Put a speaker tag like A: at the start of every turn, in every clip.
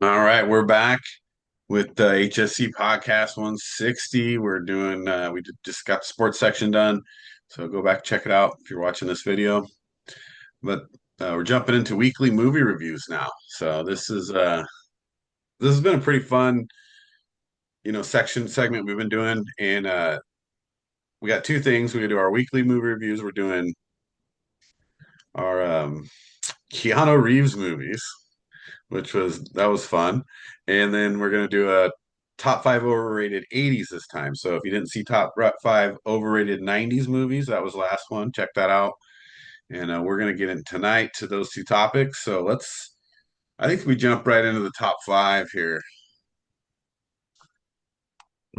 A: All right, we're back with the HSC Podcast 160. We just got the sports section done, so go back check it out if you're watching this video. But we're jumping into weekly movie reviews now. So this has been a pretty fun, section segment we've been doing, and we got two things. We're gonna do our weekly movie reviews. We're doing our Keanu Reeves movies, that was fun. And then we're gonna do a top five overrated 80's this time. So if you didn't see top five overrated 90's movies, that was the last one. Check that out. And we're gonna get in tonight to those two topics. I think we jump right into the top five here.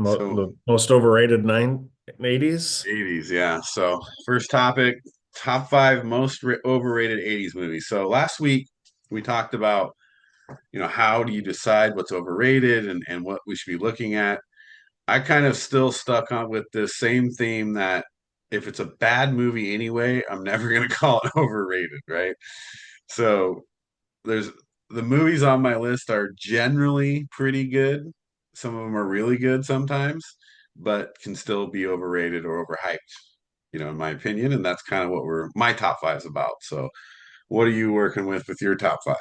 A: So
B: The most overrated 80's.
A: 80's, yeah. So first topic, top five most overrated 80's movies. So last week we talked about, how do you decide what's overrated and what we should be looking at. I kind of still stuck on with the same theme that if it's a bad movie anyway, I'm never going to call it overrated, right? So there's the movies on my list are generally pretty good. Some of them are really good sometimes, but can still be overrated or overhyped, in my opinion. And that's kind of what my top five is about. So what are you working with your top five?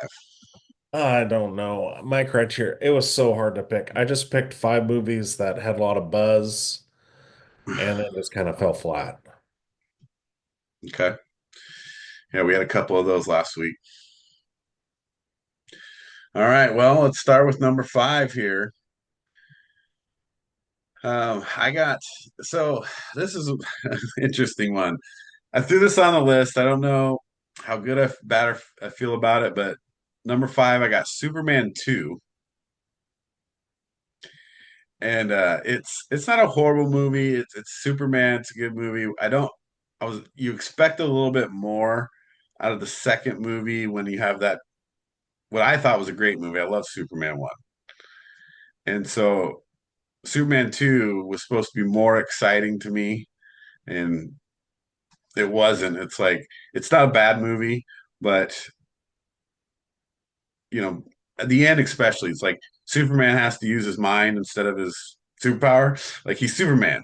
B: I don't know. My criteria, it was so hard to pick. I just picked five movies that had a lot of buzz and then just kind of fell flat.
A: Okay. Yeah, we had a couple of those last week. All right. Well, let's start with number five here. I got so this is an interesting one. I threw this on the list. I don't know how good I bad or I feel about it, but number five, I got Superman 2. And it's not a horrible movie. It's Superman, it's a good movie. I was you expect a little bit more out of the second movie when you have that what I thought was a great movie. I love Superman 1. And so Superman 2 was supposed to be more exciting to me, and it wasn't. It's not a bad movie, but at the end especially, it's like Superman has to use his mind instead of his superpower. Like he's Superman.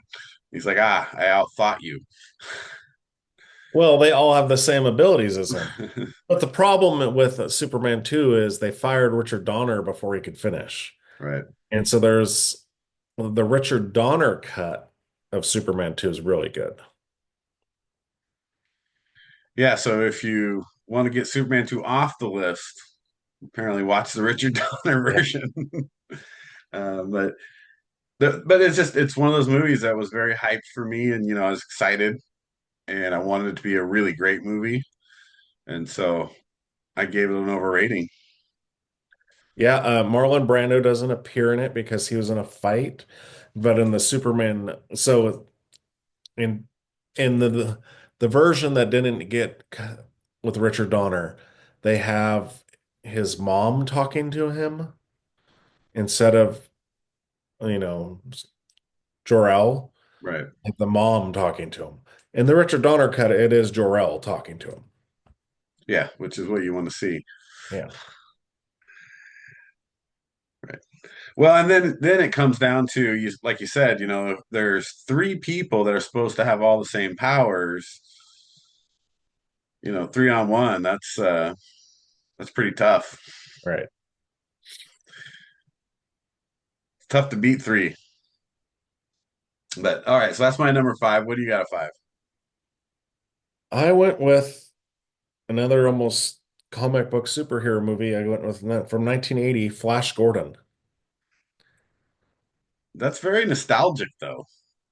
A: He's like, I outthought you.
B: Well, they all have the same abilities as him. But the problem with Superman 2 is they fired Richard Donner before he could finish.
A: Right.
B: And so there's the Richard Donner cut of Superman 2 is really good.
A: Yeah, so if you want to get Superman 2 off the list, apparently watch the Richard Donner
B: Yeah.
A: version. But but it's one of those movies that was very hyped for me, and I was excited and I wanted it to be a really great movie. And so I gave it an overrating.
B: Yeah, Marlon Brando doesn't appear in it because he was in a fight, but in the Superman, so in in the version that didn't get with Richard Donner, they have his mom talking to him instead of, you know, Jor-El,
A: Right.
B: like the mom talking to him. In the Richard Donner cut, it is Jor-El talking to him.
A: Yeah, which is what you want to see.
B: Yeah.
A: Right. Well, and then it comes down to you, like you said, if there's three people that are supposed to have all the same powers, three on one, that's pretty tough.
B: Right.
A: It's tough to beat three. But all right, so that's my number five. What do you got at five?
B: I went with another almost comic book superhero movie. I went with from 1980, Flash Gordon.
A: That's very nostalgic, though.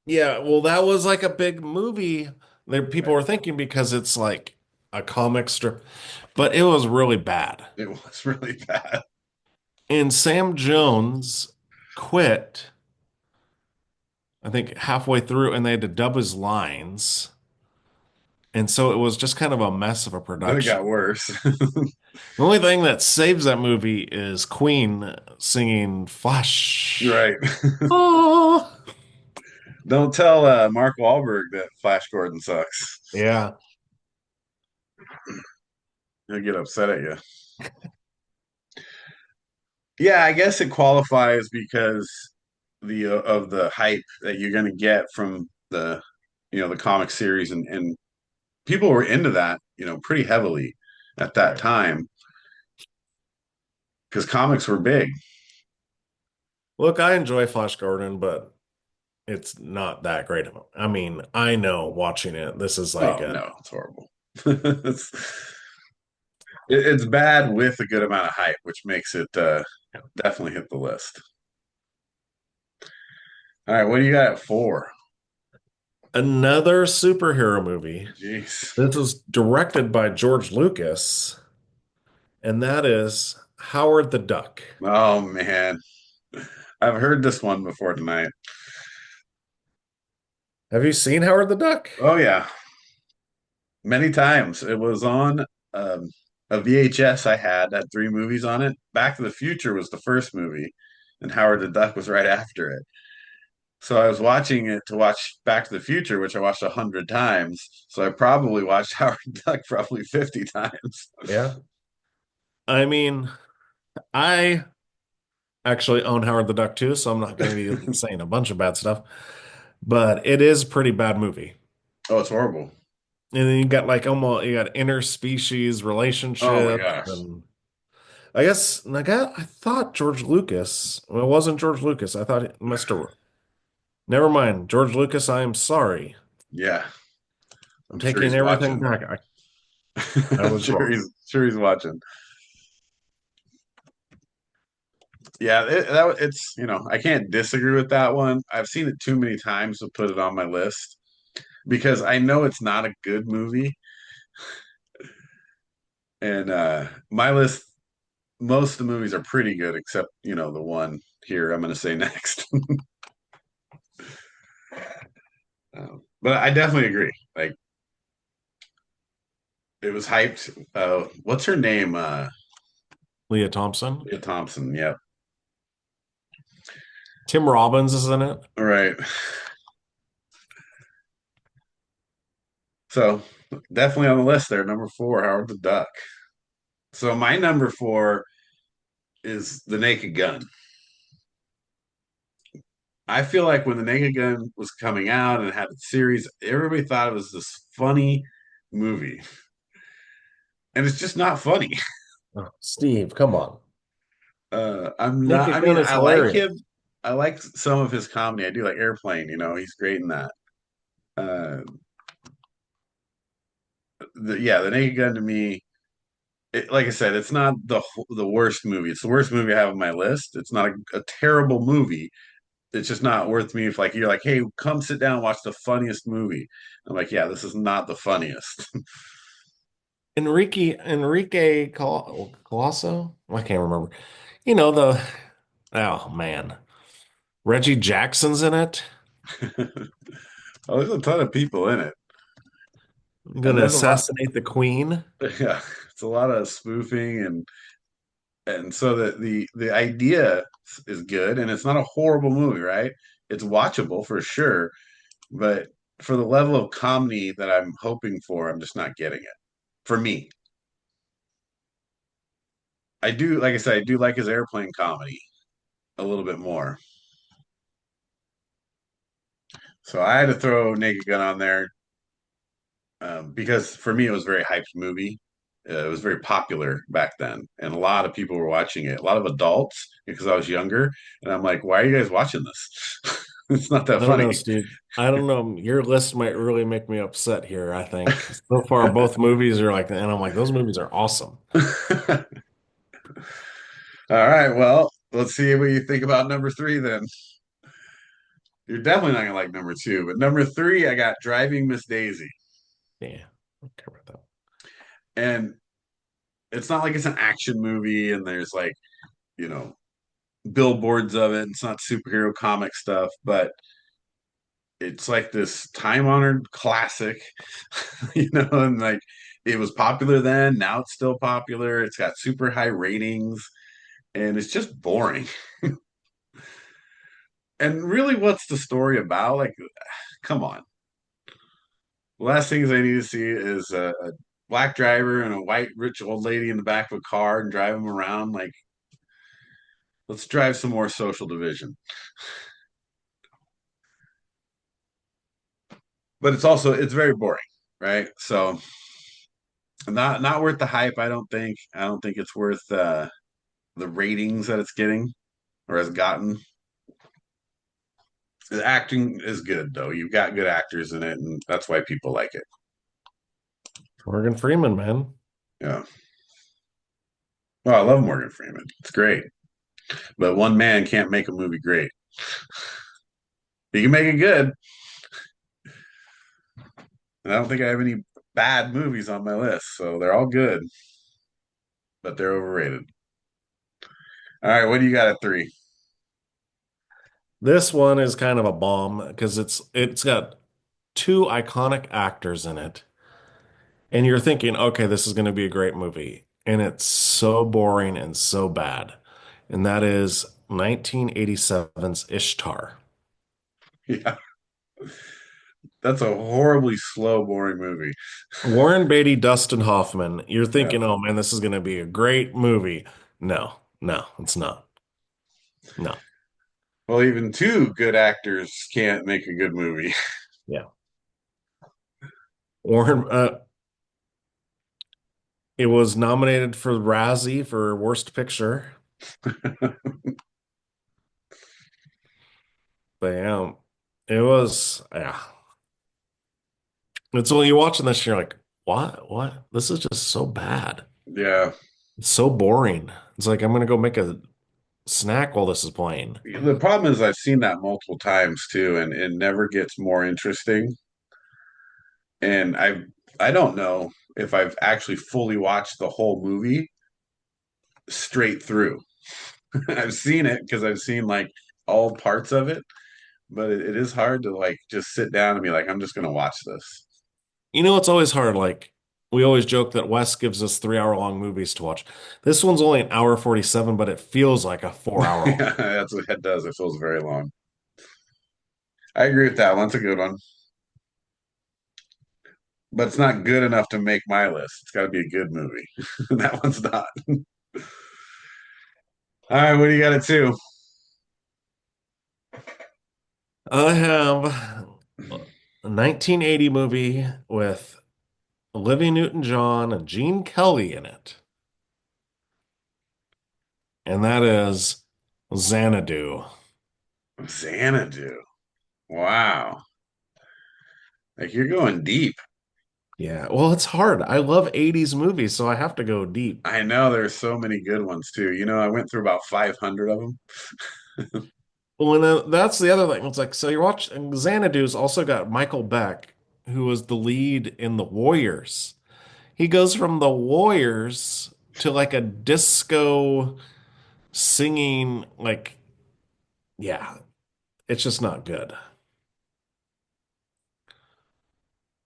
B: Yeah, well, that was like a big movie that people
A: Right.
B: were thinking because it's like a comic strip, but it was really bad.
A: It was really bad.
B: And Sam Jones quit, I think halfway through, and they had to dub his lines. And so it was just kind of a mess of a
A: Then it
B: production.
A: got worse.
B: The only thing that saves that movie is Queen singing Flash.
A: Right.
B: Oh,
A: Don't tell Mark Wahlberg that Flash Gordon sucks.
B: yeah.
A: He'll get upset at you. Yeah, I guess it qualifies because the of the hype that you're going to get from the comic series, and people were into that, pretty heavily at that
B: Right.
A: time because comics were big.
B: Look, I enjoy Flash Gordon, but it's not that great of a. I mean, I know watching it, this is like
A: Oh
B: a.
A: no, it's horrible. It's bad with a good amount of hype, which makes it definitely hit the list. All right, what do you got at four?
B: Another superhero movie.
A: Jeez.
B: This was directed by George Lucas, and that is Howard the Duck.
A: Oh man, I've heard this one before tonight.
B: Have you seen Howard the Duck?
A: Oh yeah, many times. It was on a VHS I had 3 movies on it. Back to the Future was the first movie, and Howard the Duck was right after it. So I was watching it to watch Back to the Future, which I watched 100 times. So I probably watched Howard the Duck probably 50 times.
B: Yeah. I mean, I actually own Howard the Duck too, so I'm not going to be saying a bunch of bad stuff, but it is a pretty bad movie.
A: Oh, it's horrible.
B: And then you got like almost you got interspecies
A: Oh my
B: relationships,
A: gosh.
B: and I guess I thought George Lucas. Well, it wasn't George Lucas. I thought it must have. Never mind, George Lucas. I am sorry.
A: Yeah,
B: I'm
A: I'm sure
B: taking
A: he's
B: everything
A: watching.
B: back. I
A: I'm
B: was
A: sure
B: wrong.
A: he's watching. Yeah, it's I can't disagree with that one. I've seen it too many times to put it on my list because I know it's not a good movie. And my list, most of the movies are pretty good, except the one here I'm going to say next. But I definitely agree. Like it was hyped. What's her name?
B: Leah Thompson.
A: Leah Thompson. Yep.
B: Tim Robbins is in it.
A: All right. So definitely on the list there. Number four, Howard the Duck. So my number four is The Naked Gun. I feel like when The Naked Gun was coming out and it had its series, everybody thought it was this funny movie. And it's just not funny.
B: Oh, Steve, come on.
A: I'm not, I
B: Naked
A: mean,
B: Gun is
A: I like
B: hilarious.
A: him. I like some of his comedy. I do like Airplane, he's great in that. Uh, the Naked Gun to me, like I said, it's not the worst movie. It's the worst movie I have on my list. It's not a terrible movie. It's just not worth me if like you're like, hey, come sit down and watch the funniest movie. I'm like, yeah, this is not the funniest.
B: Enrique Colasso? I can't remember. You know the oh man. Reggie Jackson's in it.
A: Oh, there's a ton of people in it,
B: I'm
A: and
B: gonna
A: there's a lot.
B: assassinate the queen.
A: Yeah, it's a lot of spoofing, and so the idea is good, and it's not a horrible movie, right? It's watchable for sure, but for the level of comedy that I'm hoping for, I'm just not getting it. For me, I do, like I said, I do like his airplane comedy a little bit more. So I had to throw Naked Gun on there because for me it was a very hyped movie. It was very popular back then, and a lot of people were watching it. A lot of adults because I was younger, and I'm like, "Why are you guys watching this? It's not that
B: I don't
A: funny."
B: know, Steve. I don't know. Your list might really make me upset here, I think. So far, both movies are like, and I'm like, those movies are awesome.
A: All right, well, let's see what you think about number three then. You're definitely not gonna like number two, but number three, I got Driving Miss Daisy,
B: Yeah, I don't care about that.
A: and it's not like it's an action movie, and there's like you know billboards of it. It's not superhero comic stuff, but it's like this time honored classic, and like it was popular then. Now it's still popular. It's got super high ratings, and it's just boring. And really, what's the story about? Like, come on. The last things I need to see is a black driver and a white rich old lady in the back of a car and drive them around. Like, Let's drive some more social division. But it's very boring, right? So not worth the hype. I don't think it's worth the ratings that it's getting or has gotten. The acting is good though. You've got good actors in it, and that's why people like it.
B: Morgan Freeman, man.
A: Yeah. Well, I love Morgan Freeman. It's great. But one man can't make a movie great. He can make it good. And I don't think I have any bad movies on my list. So they're all good, but they're overrated. All right, what do you got at three?
B: This one is kind of a bomb because it's got two iconic actors in it. And you're thinking, okay, this is going to be a great movie. And it's so boring and so bad. And that is 1987's Ishtar.
A: Yeah, that's a horribly slow, boring movie.
B: Warren Beatty, Dustin Hoffman. You're
A: Yeah.
B: thinking, oh man, this is going to be a great movie. No, no, it's not. No.
A: Well, even two good actors can't make a good movie.
B: Yeah. Warren, it was nominated for Razzie for Worst Picture. But yeah, it was, yeah. It's when you're watching this, you're like, what? What? This is just so bad.
A: Yeah.
B: It's so boring. It's like I'm gonna go make a snack while this is playing.
A: The problem is I've seen that multiple times too, and it never gets more interesting. And I don't know if I've actually fully watched the whole movie straight through. I've seen it because I've seen like all parts of it, but it is hard to like just sit down and be like, I'm just gonna watch this.
B: You know, it's always hard. Like we always joke that Wes gives us 3 hour long movies to watch. This one's only an hour 47, but it feels like a 4 hour long.
A: Yeah, that's what it does. It feels very long. I agree with that one. It's a good one, but it's not good enough to make my list. It's got to be a good movie. That one's not. All right, what do you got at two?
B: I have a 1980 movie with Olivia Newton-John and Gene Kelly in it, and that is Xanadu.
A: Xanadu. Wow. Like you're going deep.
B: Yeah, well, it's hard. I love 80s movies, so I have to go deep.
A: I know there's so many good ones too. I went through about 500 of them.
B: Well, and that's the other thing. It's like, so you're watching Xanadu's also got Michael Beck, who was the lead in The Warriors. He goes from The Warriors to like a disco singing, like, yeah, it's just not good.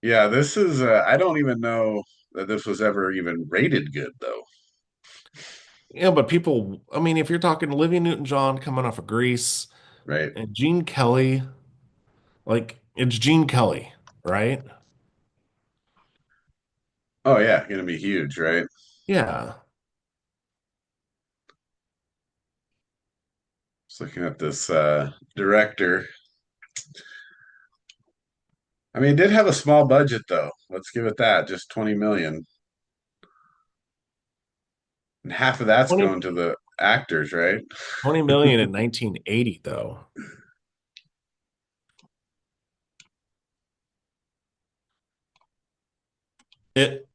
A: Yeah, this is I don't even know that this was ever even rated good though,
B: Yeah, but people, I mean, if you're talking Olivia Newton-John coming off of Grease
A: right?
B: and Gene Kelly, like, it's Gene Kelly, right?
A: Oh yeah, gonna be huge, right?
B: Yeah.
A: Just looking at this director. I mean, it did have a small budget though. Let's give it that, just 20 million. And half of that's
B: 20,
A: going to the actors, right?
B: 20 million in 1980, though.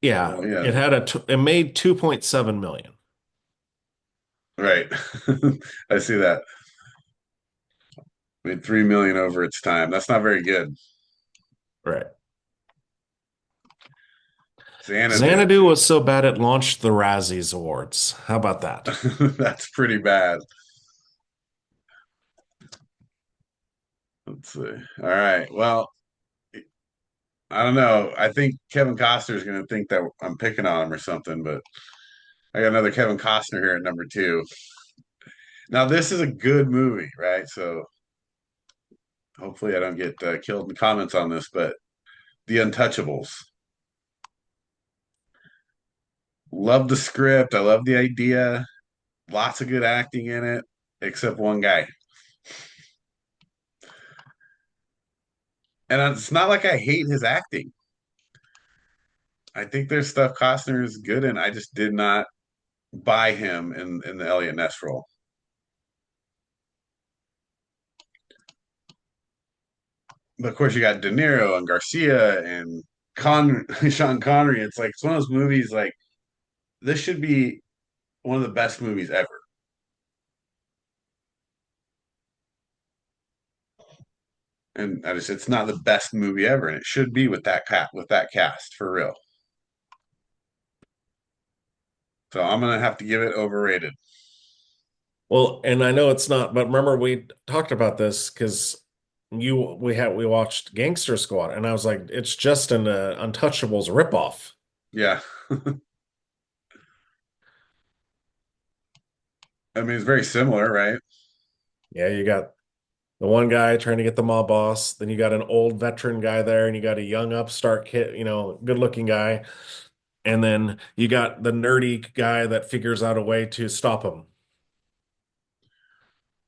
B: Yeah,
A: Well, yeah,
B: it made 2.7 million.
A: right. I see that. Made 3 million over its time. That's not very good.
B: Right.
A: Xanadu.
B: Xanadu was so bad it launched the Razzies Awards. How about that?
A: That's pretty bad. Let's see. All right. Well, I don't know. I think Kevin Costner is going to think that I'm picking on him or something, but I got another Kevin Costner here at number two. Now, this is a good movie, right? So hopefully I don't get killed in the comments on this, but The Untouchables. Love the script. I love the idea. Lots of good acting in it. except one guy. And it's not like I hate his acting. I think there's stuff Costner is good in. I just did not buy him in the Elliot Ness role. But of course, you got De Niro and Garcia and Sean Connery. It's one of those movies like this should be one of the best movies ever. And I just it's not the best movie ever, and it should be with that cast for real. So I'm gonna have to give it overrated.
B: Well, and I know it's not, but remember we talked about this because we watched Gangster Squad, and I was like, it's just an Untouchables ripoff.
A: Yeah, I mean it's very similar, right?
B: Yeah, you got the one guy trying to get the mob boss, then you got an old veteran guy there, and you got a young upstart kid, good looking guy, and then you got the nerdy guy that figures out a way to stop him.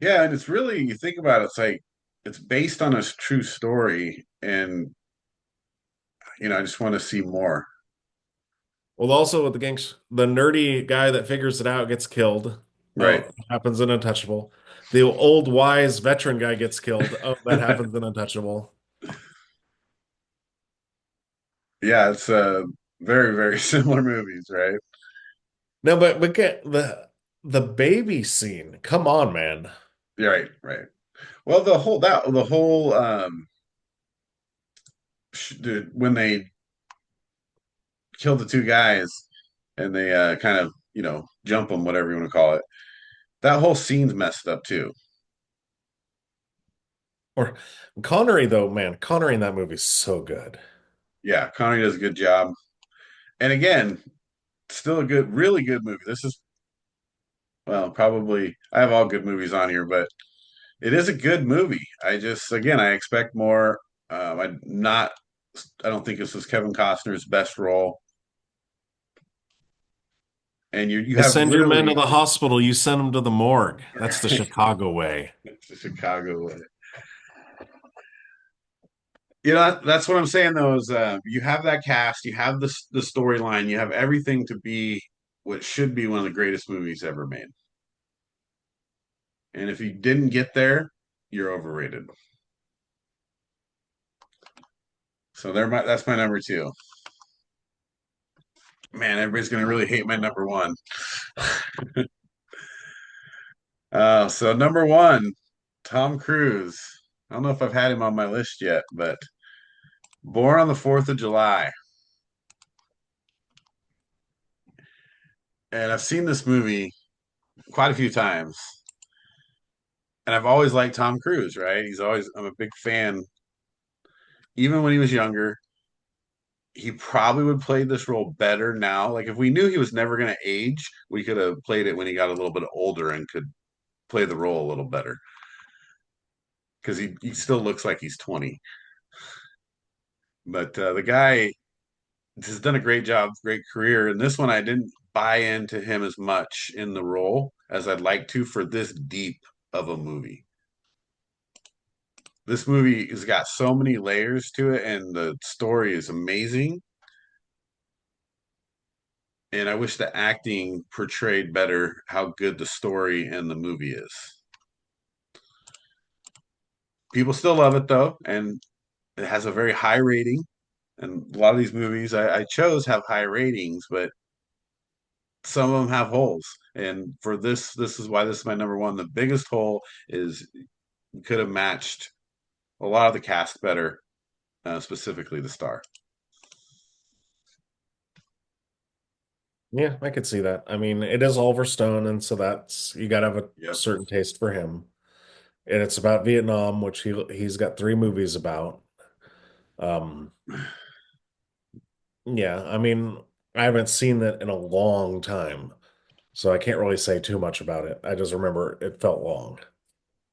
A: Yeah, and it's really you think about it, it's like it's based on a true story, and I just want to see more.
B: Well, also with the nerdy guy that figures it out gets killed.
A: Right?
B: Oh, happens in Untouchable. The old wise veteran guy gets killed. Oh, that happens in Untouchable.
A: Yeah, it's very very similar movies, right?
B: No, but get the baby scene. Come on, man.
A: Yeah, right, right. Well, the whole dude, when they killed the two guys and they kind of jump them, whatever you want to call it. That whole scene's messed up too.
B: Or Connery though, man. Connery in that movie is so good.
A: Yeah, Connery does a good job. And again, still a good, really good movie. This is well, probably I have all good movies on here, but it is a good movie. I just again I expect more. I don't think this was Kevin Costner's best role. And you
B: You
A: have
B: send your men to
A: literally
B: the hospital, you send them to the morgue. That's the Chicago way.
A: it's the Chicago. That's what I'm saying though is you have that cast, you have the storyline, you have everything to be what should be one of the greatest movies ever made. And if you didn't get there, you're overrated. So that's my number two. Man, everybody's gonna really hate my number one. So number one, Tom Cruise. I don't know if I've had him on my list yet, but Born on the Fourth of July. And I've seen this movie quite a few times. And I've always liked Tom Cruise, right? I'm a big fan. Even when he was younger, he probably would play this role better now. Like if we knew he was never going to age, we could have played it when he got a little bit older and could play the role a little better because he still looks like he's 20. But the guy has done a great job, great career. And this one, I didn't buy into him as much in the role as I'd like to for this deep of a movie. This movie has got so many layers to it, and the story is amazing. And I wish the acting portrayed better how good the story and the movie is. People still love it though, and it has a very high rating. And a lot of these movies I chose have high ratings, but some of them have holes. And for this is why this is my number one. The biggest hole is could have matched a lot of the cast better, specifically the star.
B: Yeah, I could see that. I mean, it is Oliver Stone, and so that's you got to have a
A: Yep.
B: certain taste for him. And it's about Vietnam, which he's got three movies about. Um, yeah, I mean, I haven't seen that in a long time, so I can't really say too much about it. I just remember it felt long.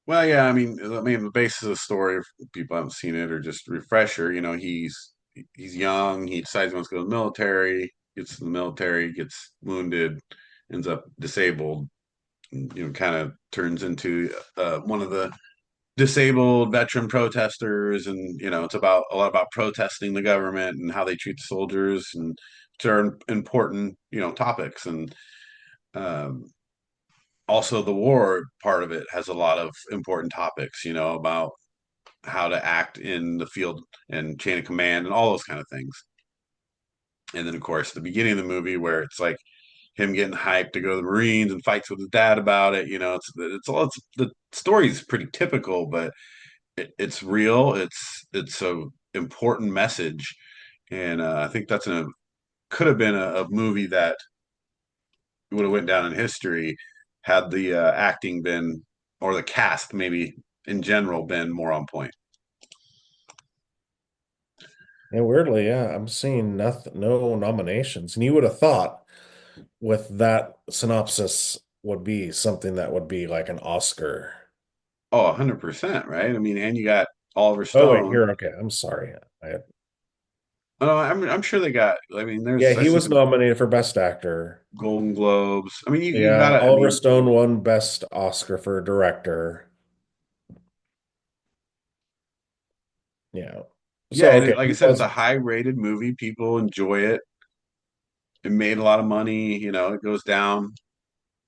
A: Well, yeah, I mean, the basis of the story, if people haven't seen it, or just refresher. He's young. He decides he wants to go to the military. Gets to the military, gets wounded, ends up disabled, kind of turns into one of the disabled veteran protesters, and it's about a lot about protesting the government and how they treat the soldiers, and which are important topics. And um, also the war part of it has a lot of important topics, about how to act in the field and chain of command and all those kind of things. And then of course the beginning of the movie where it's like him getting hyped to go to the Marines and fights with his dad about it. It's the story's pretty typical, but it's real. It's a important message, and I think that's a could have been a movie that would have went down in history had the acting been, or the cast maybe in general, been more on point.
B: And weirdly, yeah, I'm seeing nothing, no nominations. And you would have thought with that synopsis would be something that would be like an Oscar.
A: Oh, 100%, right? I mean, and you got Oliver
B: Oh wait,
A: Stone.
B: here, okay. I'm sorry.
A: Oh, I'm sure they got. I mean,
B: Yeah,
A: I
B: he
A: see
B: was
A: the
B: nominated for Best Actor.
A: Golden Globes. I mean, you
B: Yeah,
A: gotta. I
B: Oliver
A: mean,
B: Stone won Best Oscar for Director. Yeah.
A: yeah,
B: So
A: and
B: okay,
A: like I
B: he
A: said, it's
B: was.
A: a high rated movie. People enjoy it. It made a lot of money. It goes down,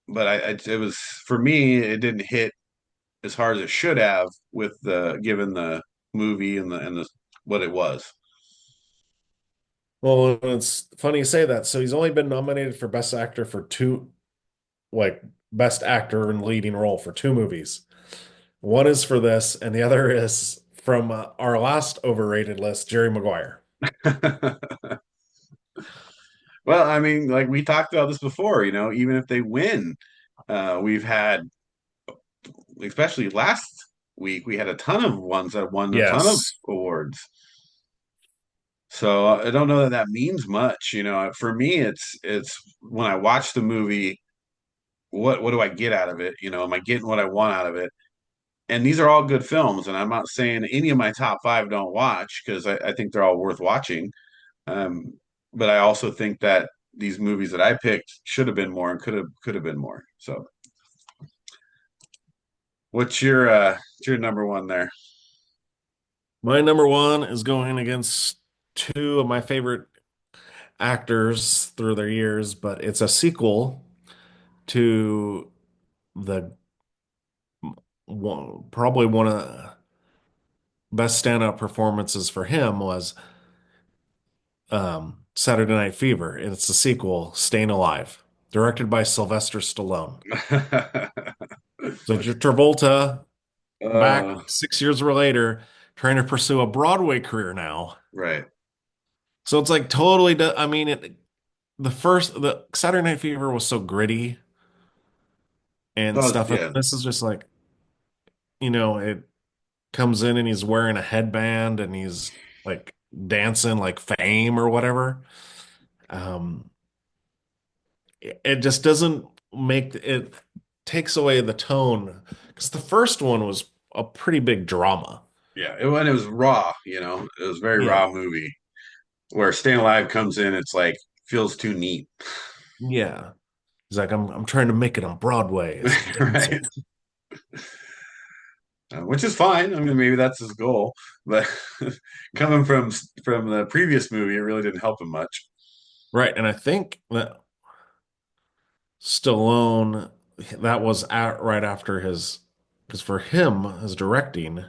A: but it was for me. It didn't hit as hard as it should have with the given the movie and the what it was.
B: Well, it's funny you say that. So he's only been nominated for Best Actor for two, like Best Actor in leading role for two movies. One is for this, and the other is from our last overrated list, Jerry Maguire.
A: Well, I mean, like we talked about this before, even if they win, we've had, especially last week, we had a ton of ones that won a ton of
B: Yes.
A: awards. So I don't know that that means much. For me, it's when I watch the movie, what do I get out of it? Am I getting what I want out of it? And these are all good films, and I'm not saying any of my top five don't watch, because I think they're all worth watching. Um, but I also think that these movies that I picked should have been more and could have been more. So, what's your number one there?
B: My number one is going against two of my favorite actors through their years, but it's a sequel to the probably one of the best standout performances for him was Saturday Night Fever. It's the sequel, Staying Alive, directed by Sylvester Stallone. So Travolta, back
A: uh,
B: 6 years later, trying to pursue a Broadway career now.
A: right.
B: So it's like totally. I mean, the Saturday Night Fever was so gritty and
A: Oh,
B: stuff, and
A: yeah.
B: this is just like it comes in and he's wearing a headband and he's like dancing like Fame or whatever. Um, it just doesn't make it takes away the tone because the first one was a pretty big drama.
A: Yeah. When it was raw, it was a very
B: Yeah.
A: raw movie. Where Staying Alive comes in, it's like feels too neat.
B: Yeah. He's like, I'm trying to make it on Broadway as I'm dancing.
A: Right. Which is fine. I mean, maybe that's his goal, but coming from the previous movie, it really didn't help him much.
B: Right. And I think that Stallone, that was right after his, because for him, his directing,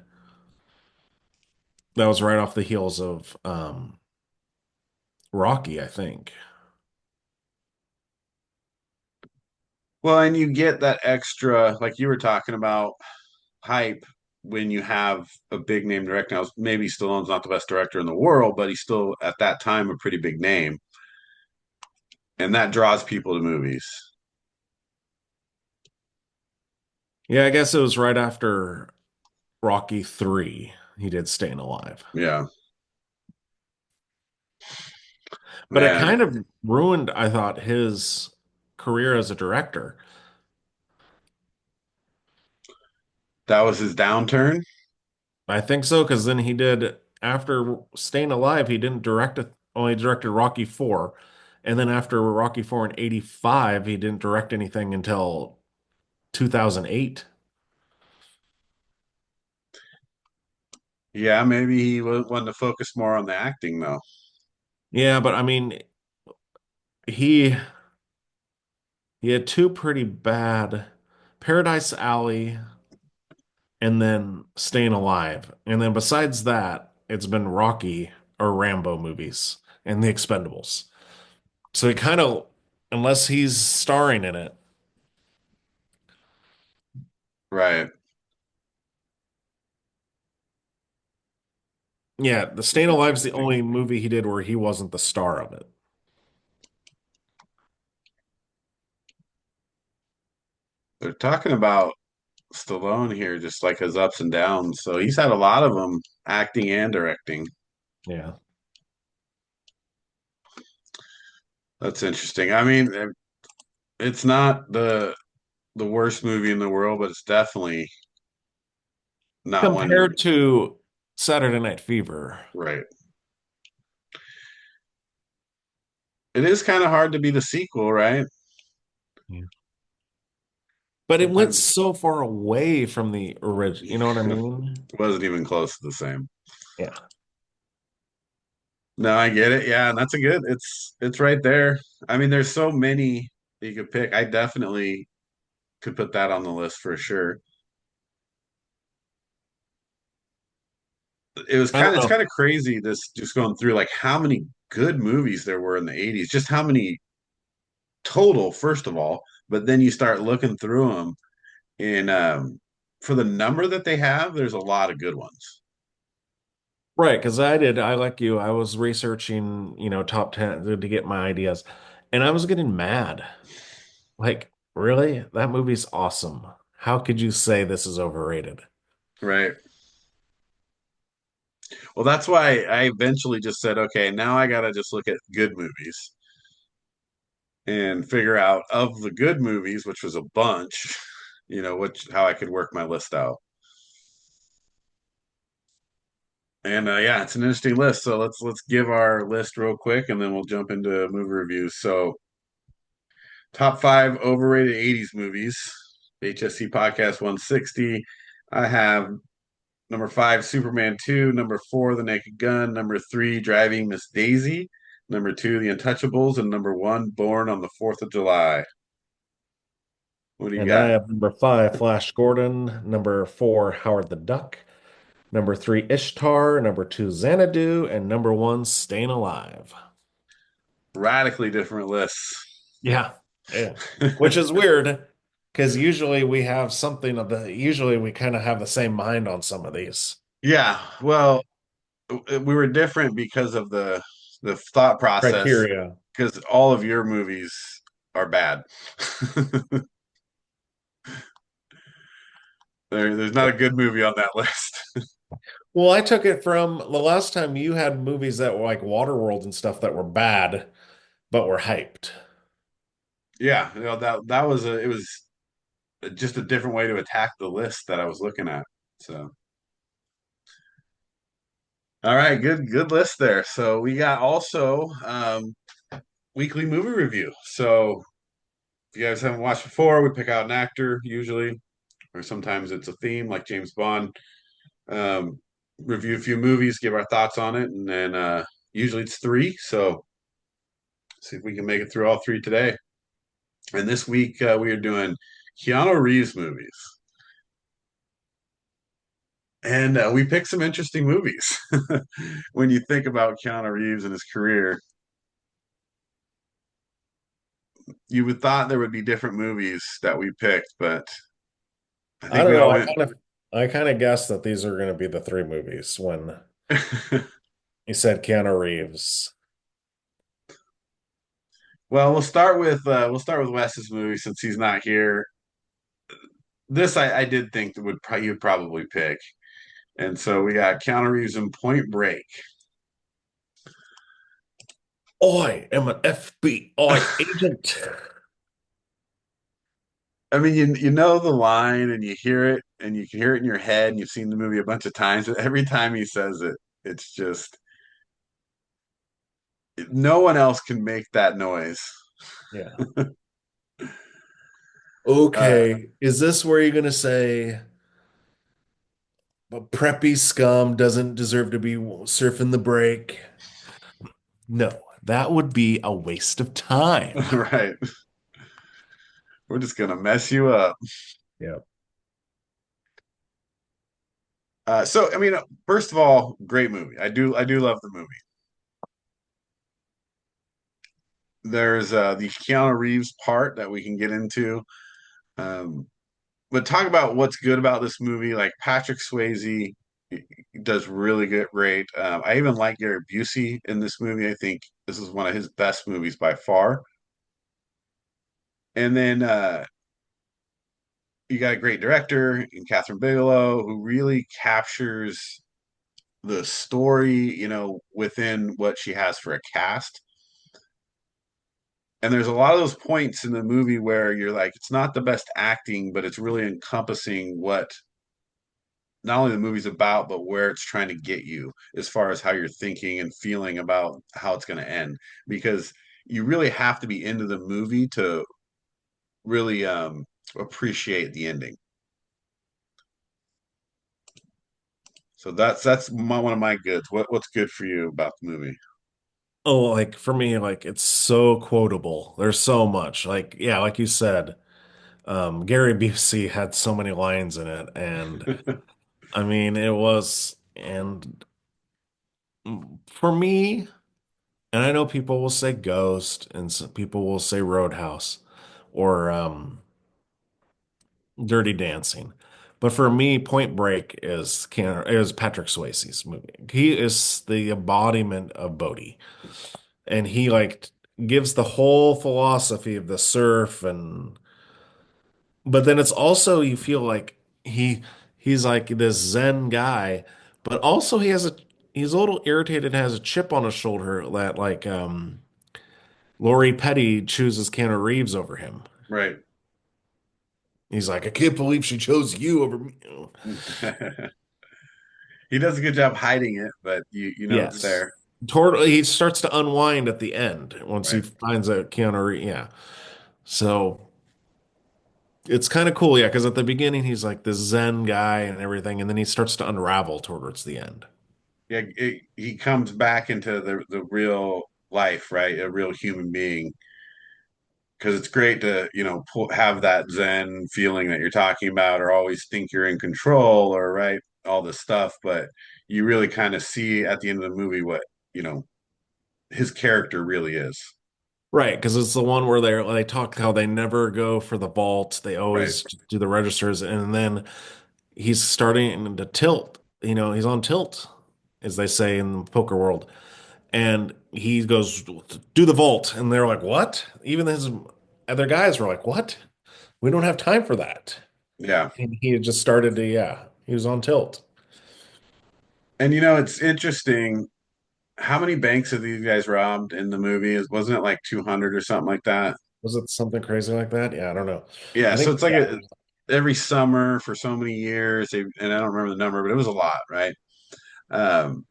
B: that was right off the heels of Rocky, I think.
A: Well, and you get that extra, like you were talking about, hype when you have a big name director. Now, maybe Stallone's not the best director in the world, but he's still at that time a pretty big name, and that draws people to movies.
B: Yeah, I guess it was right after Rocky 3. He did Staying Alive.
A: Yeah,
B: But it
A: man,
B: kind of ruined, I thought, his career as a director.
A: that was his downturn.
B: I think so, because then he did, after Staying Alive, he didn't direct it, only directed Rocky 4. And then after Rocky 4 in 85, he didn't direct anything until 2008.
A: Yeah, maybe he wanted to focus more on the acting though.
B: Yeah, but I mean, he he had two pretty bad Paradise Alley and then Staying Alive. And then besides that, it's been Rocky or Rambo movies and The Expendables. So he kind of, unless he's starring in it,
A: Right.
B: yeah, The Staying Alive's the
A: Interesting.
B: only movie he did where he wasn't the star of it.
A: They're talking about Stallone here, just like his ups and downs. So he's had a lot of them acting and directing.
B: Yeah.
A: That's interesting. I mean, it's not the worst movie in the world, but it's definitely not one
B: Compared to Saturday Night Fever.
A: right. It is kind of hard to be the sequel, right?
B: Yeah. But it went
A: Sometimes
B: so far away from the original. You know what I
A: it
B: mean?
A: wasn't even close to the same.
B: Yeah.
A: No, I get it. Yeah, and that's a good. It's right there. I mean, there's so many that you could pick. I definitely could put that on the list for sure.
B: I don't
A: It's
B: know.
A: kind of crazy this just going through like how many good movies there were in the 80's, just how many total first of all, but then you start looking through them and for the number that they have, there's a lot of good ones.
B: Right, because I like you, I was researching, top 10 to get my ideas, and I was getting mad. Like, really? That movie's awesome. How could you say this is overrated?
A: Right. Well, that's why I eventually just said, okay, now I gotta just look at good movies and figure out of the good movies, which was a bunch, which how I could work my list out. And yeah, it's an interesting list. So let's give our list real quick, and then we'll jump into movie reviews. So top five overrated '80s movies, HSC Podcast 160. I have number five, Superman 2. Number four, The Naked Gun. Number three, Driving Miss Daisy. Number two, The Untouchables, and number one, Born on the 4th of July. What do you
B: And I
A: got?
B: have number five, Flash Gordon, number four, Howard the Duck, number three, Ishtar, number two, Xanadu, and number one, Staying Alive.
A: Radically different lists.
B: Yeah. Yeah. Which is weird because usually we kind of have the same mind on some of these
A: Yeah, well, we were different because of the thought process.
B: criteria.
A: Because all of your movies are bad. There's not a good movie on that list.
B: Well, I took it from the last time you had movies that were like Waterworld and stuff that were bad, but were hyped.
A: Yeah, that was it was just a different way to attack the list that I was looking at. So, all right, good list there. So we got also weekly movie review. So if you guys haven't watched before, we pick out an actor usually, or sometimes it's a theme like James Bond. Um, Review a few movies, give our thoughts on it, and then usually it's three. So see if we can make it through all three today. And this week we are doing Keanu Reeves movies. And we picked some interesting movies. When you think about Keanu Reeves and his career, you would thought there would be different movies that we picked, but I
B: I
A: think
B: don't
A: we
B: know.
A: all went.
B: I kind of guessed that these are going to be the three movies when you said Keanu Reeves.
A: Well, we'll start with Wes's movie since he's not here. This I did think that he would probably pick, and so we got Keanu Reeves in Point Break.
B: I am an FBI agent.
A: I mean, you know the line and you hear it and you can hear it in your head and you've seen the movie a bunch of times, but every time he says it, it's just no one else can make that noise.
B: Yeah.
A: Uh,
B: Okay, is this where you're gonna say a preppy scum doesn't deserve to be surfing the break? No, that would be a waste of time.
A: right. We're just gonna mess you up.
B: Yeah.
A: So I mean, first of all, great movie. I do love the movie. There's the Keanu Reeves part that we can get into. Um, but talk about what's good about this movie. Like Patrick Swayze does really good, great. I even like Gary Busey in this movie. I think this is one of his best movies by far. And then you got a great director in Catherine Bigelow who really captures the story, within what she has for a cast. And there's a lot of those points in the movie where you're like, it's not the best acting, but it's really encompassing what not only the movie's about, but where it's trying to get you as far as how you're thinking and feeling about how it's going to end. Because you really have to be into the movie to really appreciate the ending. So one of my goods. What's good for you about the movie?
B: Oh, like for me, like it's so quotable. There's so much. Like, yeah, like you said, Gary Busey had so many lines in it, and I mean, it was, and for me, and I know people will say Ghost, and some people will say Roadhouse, or Dirty Dancing. But for me, Point Break is Patrick Swayze's movie. He is the embodiment of Bodhi, and he like gives the whole philosophy of the surf, and but then it's also you feel like he's like this Zen guy, but also he's a little irritated, has a chip on his shoulder that like Lori Petty chooses Keanu Reeves over him.
A: Right.
B: He's like, I can't believe she chose you over me.
A: He does a good job hiding it, but you know it's
B: Yes.
A: there.
B: He starts to unwind at the end once he
A: Right.
B: finds out Keanu Reeves. Yeah. So it's kind of cool, yeah, because at the beginning he's like this Zen guy and everything, and then he starts to unravel towards the end.
A: Yeah, he comes back into the real life, right? A real human being. Because it's great to, have that Zen feeling that you're talking about, or always think you're in control, or right, all this stuff. But you really kind of see at the end of the movie what, you know, his character really is.
B: Right, because it's the one where they talk how they never go for the vault. They
A: Right.
B: always do the registers, and then he's starting to tilt. You know, he's on tilt, as they say in the poker world. And he goes, "Do the vault," and they're like, "What?" Even his other guys were like, "What? We don't have time for that."
A: Yeah.
B: And he had just started to, yeah, he was on tilt.
A: And it's interesting. How many banks have these guys robbed in the movie? Wasn't it like 200 or something like that?
B: Was it something crazy like that? Yeah, I don't know.
A: Yeah.
B: I
A: So
B: think,
A: it's like
B: yeah,
A: every summer for so many years, and I don't remember the number, but it was a lot, right? Um,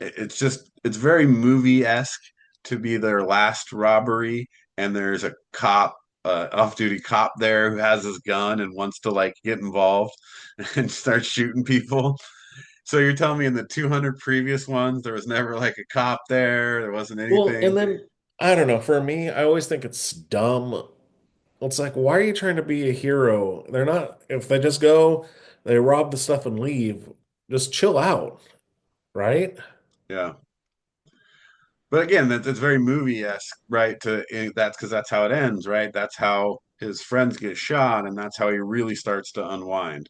A: it's very movie-esque to be their last robbery, and there's a cop, off-duty cop there who has his gun and wants to like get involved and start shooting people. So you're telling me in the 200 previous ones there was never like a cop there, there wasn't
B: well,
A: anything?
B: and then I don't know. For me, I always think it's dumb. It's like, why are you trying to be a hero? They're not, if they just go, they rob the stuff and leave, just chill out, right?
A: Yeah. But again, that's very movie-esque, right? That's because that's how it ends, right? That's how his friends get shot, and that's how he really starts to unwind.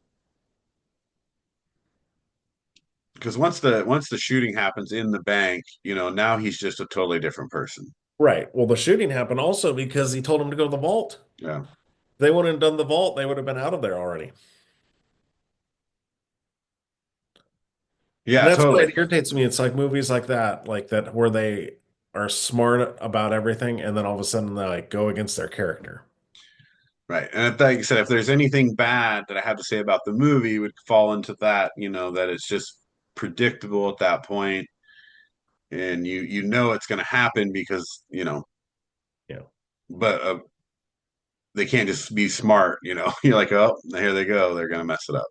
A: Because once the shooting happens in the bank, now he's just a totally different person.
B: Right. Well, the shooting happened also because he told him to go to the vault.
A: Yeah.
B: If they wouldn't have done the vault, they would have been out of there already. And
A: Yeah,
B: that's why
A: totally.
B: it irritates me. It's like movies like that, where they are smart about everything, and then all of a sudden they like go against their character.
A: Right. And like I said, if there's anything bad that I have to say about the movie, it would fall into that, that it's just predictable at that point, and you know it's going to happen because,
B: Yeah.
A: but they can't just be smart, you know. You're like, oh, here they go. They're gonna mess it up.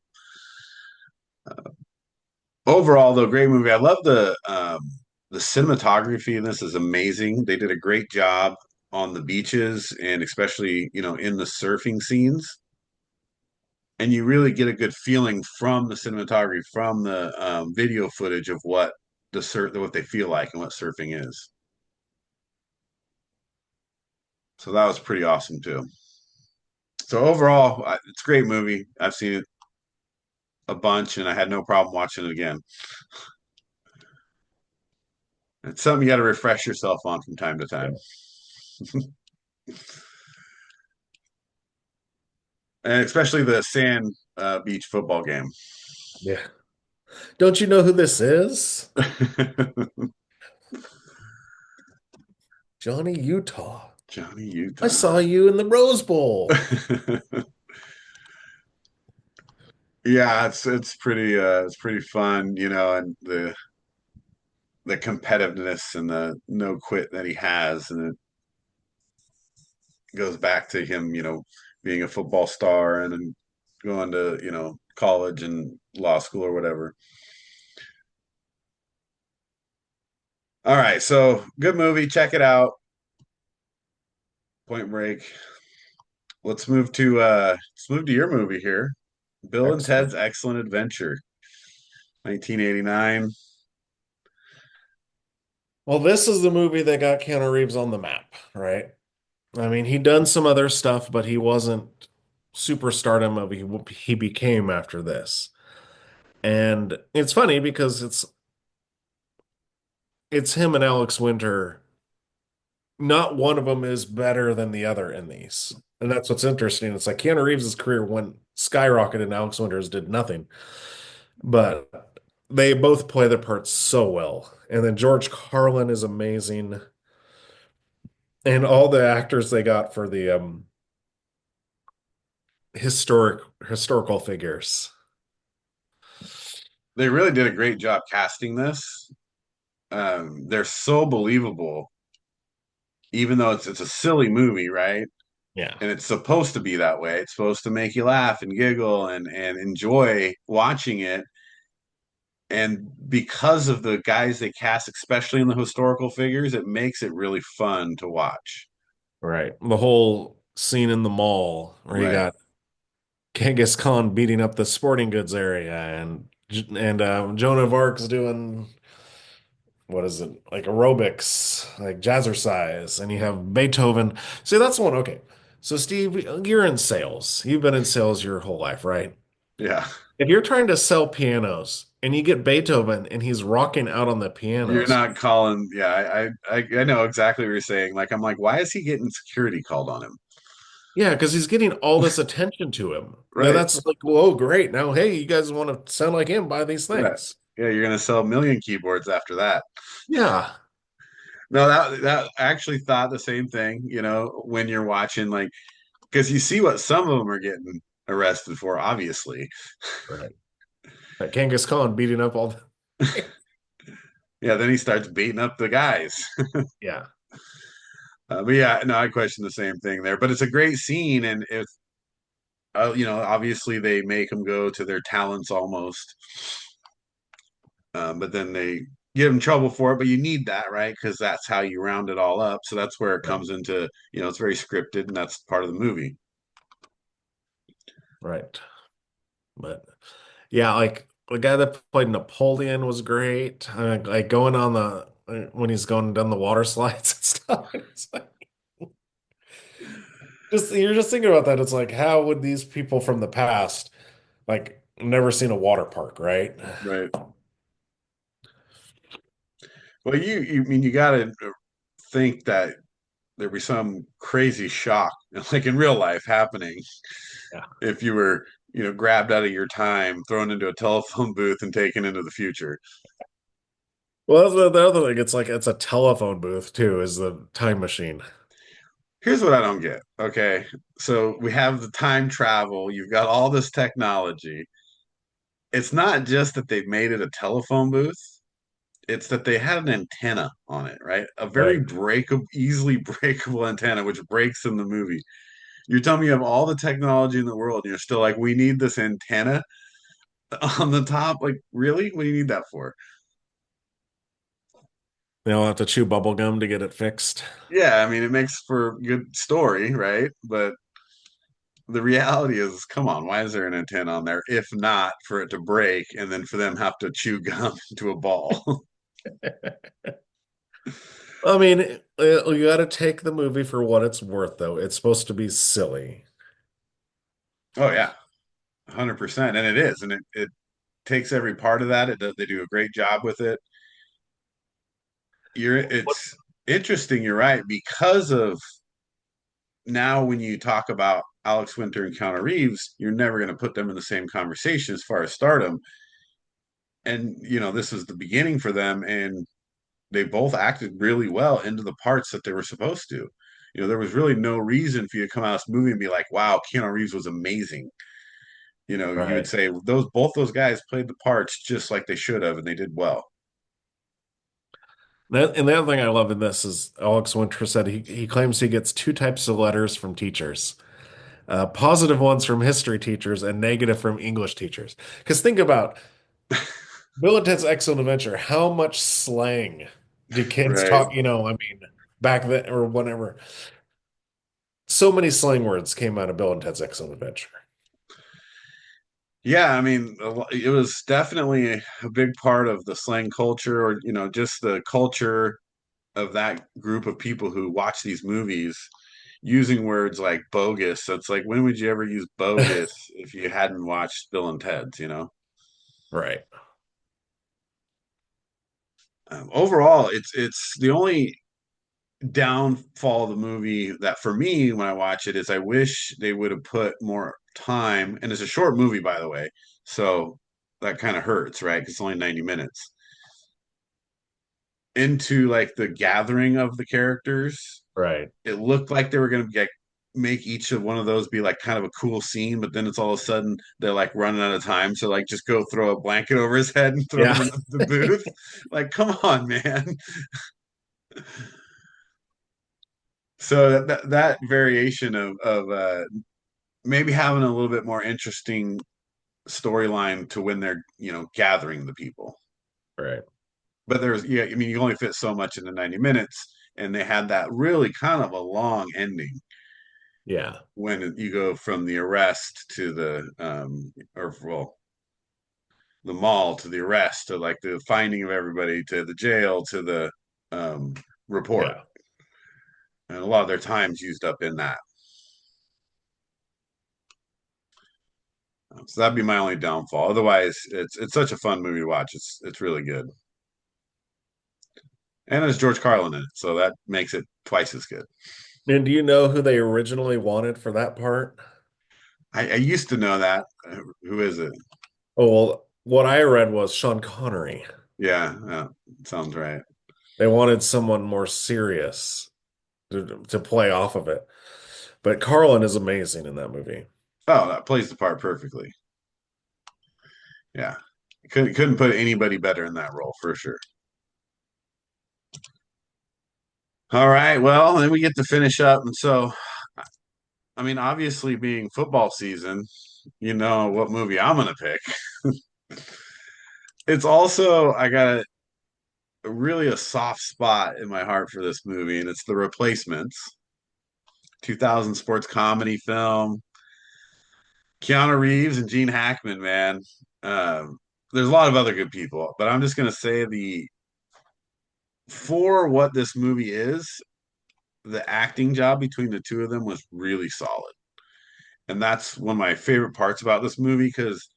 A: Overall, though, great movie. I love the cinematography in this is amazing. They did a great job on the beaches and especially, you know, in the surfing scenes. And you really get a good feeling from the cinematography, from the video footage of what what they feel like and what surfing is. So that was pretty awesome too. So overall, it's a great movie. I've seen it a bunch, and I had no problem watching it again. It's something you got to refresh yourself on from time to time,
B: Yeah.
A: and especially the sand beach football game.
B: Yeah. Don't you know who this is? Johnny Utah.
A: Johnny
B: I
A: Utah.
B: saw you in the Rose Bowl.
A: Yeah, it's pretty fun, you know, and the competitiveness and the no quit that he has, and it goes back to him, you know, being a football star and then going to, you know, college and law school or whatever. All right, so good movie, check it out. Point Break. Let's move to your movie here. Bill and
B: Excellent.
A: Ted's Excellent Adventure, 1989.
B: Well, this is the movie that got Keanu Reeves on the map, right? I mean, he'd done some other stuff, but he wasn't superstardom of he became after this. And it's funny because it's him and Alex Winter. Not one of them is better than the other in these. And that's what's interesting. It's like Keanu Reeves' career went skyrocketed and Alex Winter's did nothing. But they both play their parts so well. And then George Carlin is amazing. And all the actors they got for the historical figures.
A: They really did a great job casting this. They're so believable, even though it's a silly movie, right?
B: Yeah.
A: And it's supposed to be that way. It's supposed to make you laugh and giggle and enjoy watching it. And because of the guys they cast, especially in the historical figures, it makes it really fun to watch.
B: Right. The whole scene in the mall where you
A: Right.
B: got Genghis Khan beating up the sporting goods area and Joan of Arc's doing what is it like aerobics, like jazzercise, and you have Beethoven. See, that's the one. Okay. So, Steve, you're in sales. You've been in sales your whole life, right?
A: Yeah.
B: If you're trying to sell pianos and you get Beethoven and he's rocking out on the
A: You're
B: pianos,
A: not calling. Yeah, I know exactly what you're saying. Like, I'm like, why is he getting security called on him?
B: yeah, because he's getting all this attention to him. Now
A: Right.
B: that's like, whoa, great. Now, hey, you guys want to sound like him? Buy these
A: Yeah.
B: things.
A: Yeah, you're gonna sell a million keyboards after that.
B: Yeah,
A: No, that I actually thought the same thing, you know, when you're watching, like, because you see what some of them are getting arrested for, obviously.
B: right. Like Genghis Khan beating up all the.
A: Yeah, then he starts beating up the guys.
B: Yeah,
A: But yeah, no, I question the same thing there. But it's a great scene, and if you know, obviously they make them go to their talents almost, but then they get in trouble for it. But you need that, right? Because that's how you round it all up. So that's where it
B: right,
A: comes into, you know, it's very scripted, and that's part of the movie.
B: right. But yeah, like the guy that played Napoleon was great. Like going on the when he's going down the water slides and stuff. It's like just you're just thinking about that. It's like how would these people from the past like never seen a water park, right?
A: Right. Well, you mean you got to think that there'd be some crazy shock, like in real life, happening
B: Yeah.
A: if you were, you know, grabbed out of your time, thrown into a telephone booth, and taken into the future.
B: Well, that's the other thing. It's like it's a telephone booth too, is the time machine.
A: Here's what I don't get. Okay. So we have the time travel, you've got all this technology. It's not just that they've made it a telephone booth, it's that they had an antenna on it, right? A very
B: Right.
A: breakable, easily breakable antenna, which breaks in the movie. You're telling me you have all the technology in the world, and you're still like, we need this antenna on the top. Like, really? What do you need that for?
B: They'll have to chew bubble gum to get it fixed.
A: Yeah, I mean, it makes for a good story, right? But the reality is, come on, why is there an antenna on there? If not for it to break and then for them have to chew gum into a ball.
B: I mean, you got to take the movie for what it's worth, though. It's supposed to be silly.
A: Oh yeah, 100%. And it is, and it takes every part of that. It does, they do a great job with it. It's interesting, you're right, because of now when you talk about Alex Winter and Keanu Reeves, you're never going to put them in the same conversation as far as stardom. And this is the beginning for them, and they both acted really well into the parts that they were supposed to. There was really no reason for you to come out of this movie and be like, "Wow, Keanu Reeves was amazing." You would
B: Right.
A: say both those guys played the parts just like they should have, and they did well.
B: And the other thing I love in this is Alex Winter said he claims he gets two types of letters from teachers. Positive ones from history teachers and negative from English teachers. Because think about Bill and Ted's Excellent Adventure. How much slang do kids
A: Right.
B: talk? I mean, back then or whenever. So many slang words came out of Bill and Ted's Excellent Adventure.
A: Yeah, I mean, it was definitely a big part of the slang culture, or just the culture of that group of people who watch these movies using words like bogus. So it's like, when would you ever use bogus if you hadn't watched Bill and Ted's?
B: Right.
A: Overall, it's the only downfall of the movie that for me when I watch it is I wish they would have put more time, and it's a short movie, by the way, so that kind of hurts, right? 'Cause it's only 90 minutes into like the gathering of the characters.
B: Right.
A: It looked like they were going to get make each of one of those be like kind of a cool scene, but then it's all of a sudden they're like running out of time, so like just go throw a blanket over his head and throw him
B: Yeah.
A: in the booth. Like, come on, man. So that variation of maybe having a little bit more interesting storyline to when they're gathering the people.
B: Right.
A: But there's, yeah, I mean, you only fit so much into 90 minutes, and they had that really kind of a long ending
B: Yeah.
A: when you go from the arrest to the or well, the mall to the arrest to like the finding of everybody to the jail to the um report.
B: Yeah.
A: And a lot of their time's used up in that. So that'd be my only downfall. Otherwise, it's such a fun movie to watch. It's really good. And there's George Carlin in it, so that makes it twice as good.
B: And do you know who they originally wanted for that part?
A: I used to know that. Who is it?
B: Oh, well, what I read was Sean Connery.
A: Yeah, sounds right.
B: They wanted someone more serious to play off of it. But Carlin is amazing in that movie.
A: Oh, that plays the part perfectly. Yeah, couldn't put anybody better in that role for sure. All right, well, then we get to finish up, and so I mean, obviously, being football season, you know what movie I'm gonna pick. It's also I got really a soft spot in my heart for this movie, and it's The Replacements, 2000 sports comedy film. Keanu Reeves and Gene Hackman, man. There's a lot of other good people, but I'm just gonna say the for what this movie is, the acting job between the two of them was really solid, and that's one of my favorite parts about this movie because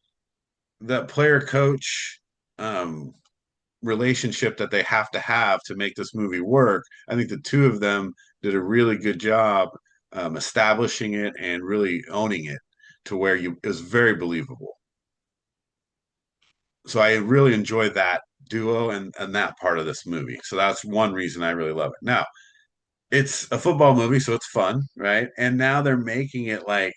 A: that player coach um, relationship that they have to make this movie work. I think the two of them did a really good job establishing it and really owning it to where it was very believable. So I really enjoyed that duo and that part of this movie. So that's one reason I really love it. Now, it's a football movie, so it's fun, right? And now they're making it like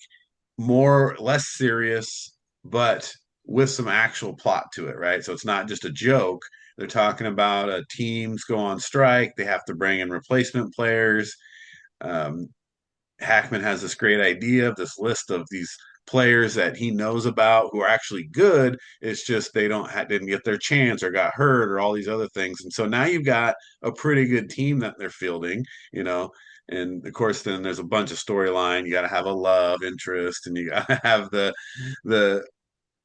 A: less serious, but with some actual plot to it, right? So it's not just a joke. They're talking about teams go on strike. They have to bring in replacement players. Um, Hackman has this great idea of this list of these players that he knows about who are actually good. It's just they didn't get their chance or got hurt or all these other things. And so now you've got a pretty good team that they're fielding, you know. And of course, then there's a bunch of storyline. You got to have a love interest, and you got to have the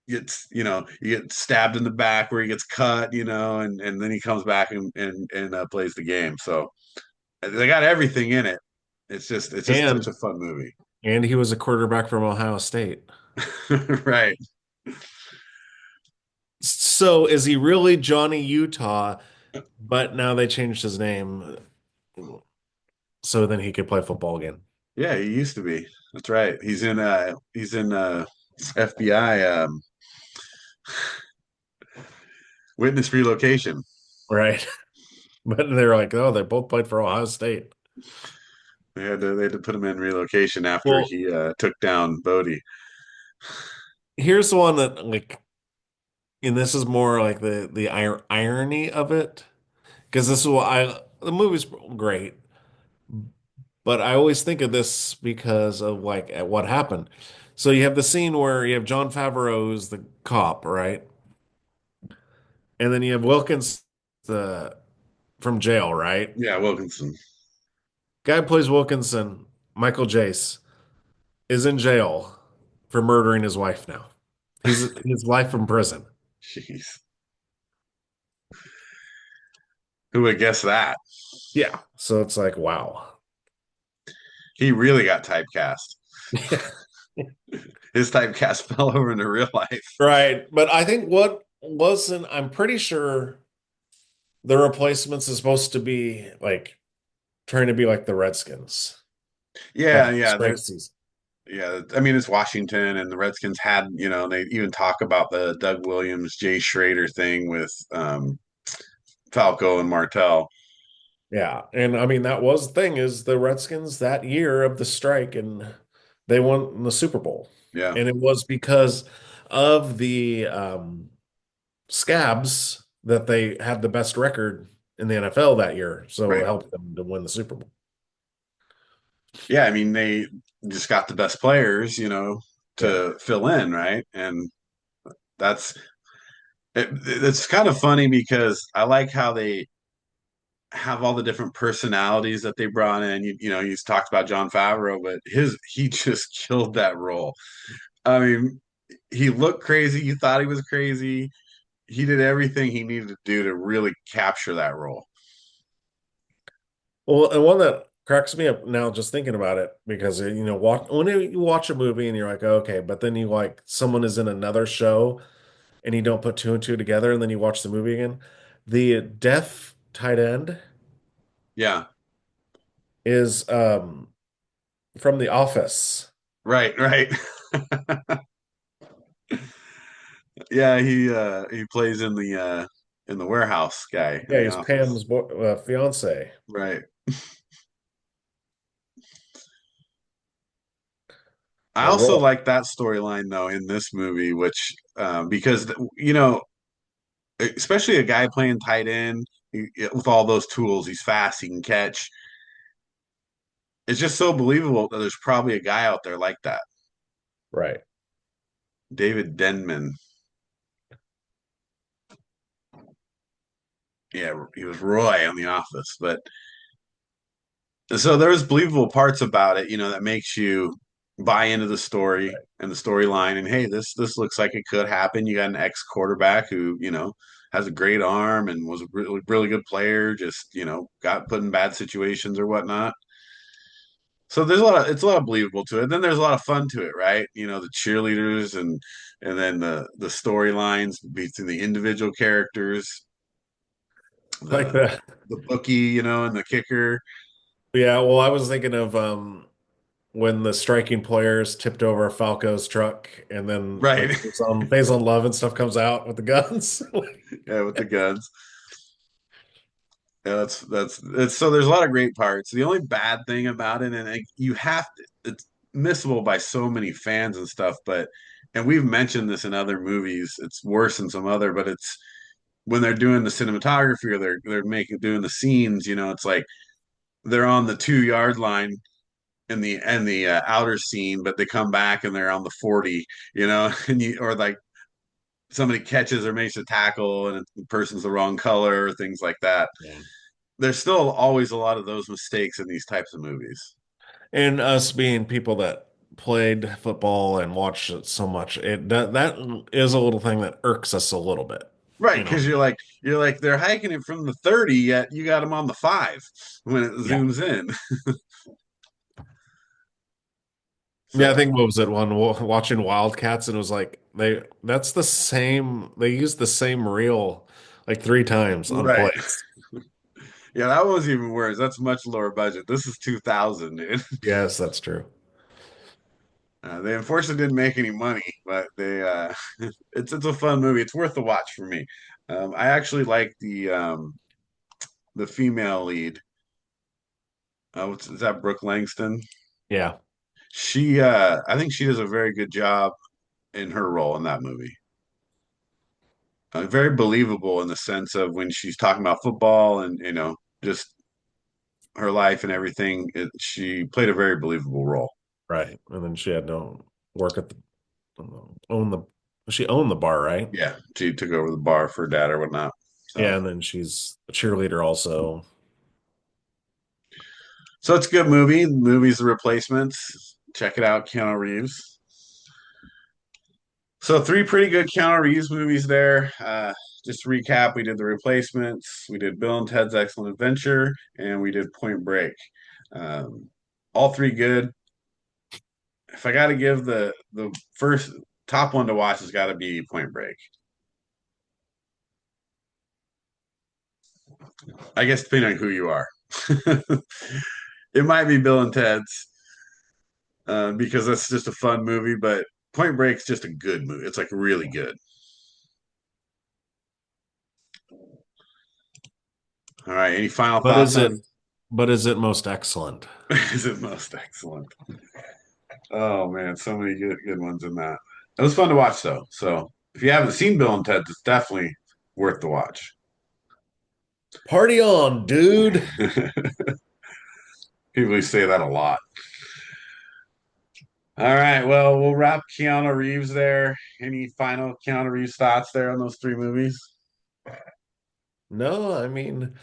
A: gets you get stabbed in the back where he gets cut, and then he comes back and plays the game. So they got everything in it. It's just such
B: And
A: a fun movie.
B: he was a quarterback from Ohio State.
A: Right.
B: So is he really Johnny Utah? But now they changed his name so then he could play football again.
A: Yeah, he used to be. That's right. He's in FBI witness relocation.
B: Right. But they're like, oh, they both played for Ohio State.
A: They had to put him in relocation after
B: Well,
A: he took down Bodie.
B: here's the one that like, and this is more like the irony of it, because this is what the movie's great, but I always think of this because of like at what happened. So you have the scene where you have John Favreau who's the cop, right? And then you have Wilkins the from jail, right?
A: Yeah, Wilkinson.
B: Guy who plays Wilkinson, Michael Jace, is in jail for murdering his wife now. He's his life in prison.
A: Jeez. Who would guess that?
B: Yeah. So it's like, wow.
A: He really got typecast.
B: Yeah.
A: His typecast fell over into real life.
B: Right. But I think what wasn't, I'm pretty sure the replacements is supposed to be like trying to be like the Redskins
A: Yeah,
B: after the
A: yeah.
B: strike season.
A: Yeah, I mean it's Washington and the Redskins had, they even talk about the Doug Williams, Jay Schrader thing with Falco and Martell.
B: Yeah. And I mean, that was the thing is the Redskins that year of the strike and they won the Super Bowl.
A: Yeah,
B: And it was because of the scabs that they had the best record in the NFL that year. So it
A: right.
B: helped them to win the Super Bowl.
A: Yeah, I mean they just got the best players,
B: Yeah.
A: to fill in, right? And that's it's kind of funny because I like how they have all the different personalities that they brought in. He's talked about John Favreau, but he just killed that role. I mean, he looked crazy. You thought he was crazy. He did everything he needed to do to really capture that role.
B: Well, and one that cracks me up now just thinking about it because when you watch a movie and you're like, okay, but then you like someone is in another show and you don't put two and two together and then you watch the movie again. The deaf tight end
A: Yeah,
B: is from The Office.
A: right, right. Yeah, he plays in the warehouse guy in
B: Yeah,
A: the
B: he's
A: office.
B: Pam's fiance.
A: Right. I
B: Yeah,
A: also
B: roll.
A: like that storyline though in this movie, which because especially a guy playing tight end with all those tools, he's fast, he can catch. It's just so believable that there's probably a guy out there like that.
B: Right.
A: David Denman. Yeah, he was Roy on The Office, but so there's believable parts about it, that makes you buy into the story
B: Right.
A: and the storyline. And hey, this looks like it could happen. You got an ex quarterback who has a great arm and was a really really good player. Just got put in bad situations or whatnot. So it's a lot of believable to it. Then there's a lot of fun to it, right? The cheerleaders and then the storylines between the individual characters,
B: Like
A: the
B: that.
A: the bookie, and the kicker.
B: Yeah, well, I was thinking of when the striking players tipped over Falco's truck and then
A: Right.
B: like Phase on Love and stuff comes out with the guns.
A: Yeah, with the guns. Yeah, that's it's so there's a lot of great parts. The only bad thing about it, and you have to, it's missable by so many fans and stuff, and we've mentioned this in other movies. It's worse than some other, but it's when they're doing the cinematography or they're doing the scenes. It's like they're on the 2 yard line in the outer scene, but they come back and they're on the 40, and you or like somebody catches or makes a tackle and the person's the wrong color, things like that.
B: Yeah.
A: There's still always a lot of those mistakes in these types of movies.
B: And us being people that played football and watched it so much, that is a little thing that irks us a little bit,
A: Right,
B: you know.
A: because you're like they're hiking it from the 30, yet you got them on the 5 when it
B: Yeah.
A: zooms in.
B: Yeah, I
A: So
B: think what was it one watching Wildcats and it was like that's the same they used the same reel like three times on
A: right.
B: plays.
A: Yeah, that was even worse. That's much lower budget. This is 2000, dude.
B: Yes, that's true.
A: They unfortunately didn't make any money, but they it's a fun movie. It's worth the watch for me. I actually like the female lead. Is that Brooke Langston?
B: Yeah.
A: I think she does a very good job in her role in that movie. Very believable in the sense of when she's talking about football and just her life and everything. She played a very believable role.
B: Right. And then she had to work at the own the she owned the bar, right?
A: Yeah, she took over the bar for her dad or whatnot. So,
B: Yeah, and then she's a cheerleader also.
A: so it's a good movie. The movie's The Replacements. Check it out, Keanu Reeves. So three pretty good Keanu Reeves movies there. Just to recap, we did The Replacements, we did Bill and Ted's Excellent Adventure, and we did Point Break. Um, all three good. If I got to give the first top one to watch, has got to be Point Break. I guess depending on who you are, it might be Bill and Ted's because that's just a fun movie. But Point Break's just a good movie. It's like really good. All right. Any final
B: But
A: thoughts
B: is
A: on?
B: it but is it most excellent?
A: Is it most excellent? Oh man, so many good ones in that. It was fun to watch though. So if you haven't seen Bill and Ted, it's definitely worth the watch.
B: Party on, dude.
A: People say that a lot. All right, well, we'll wrap Keanu Reeves there. Any final Keanu Reeves thoughts there on those three movies?
B: No, I mean,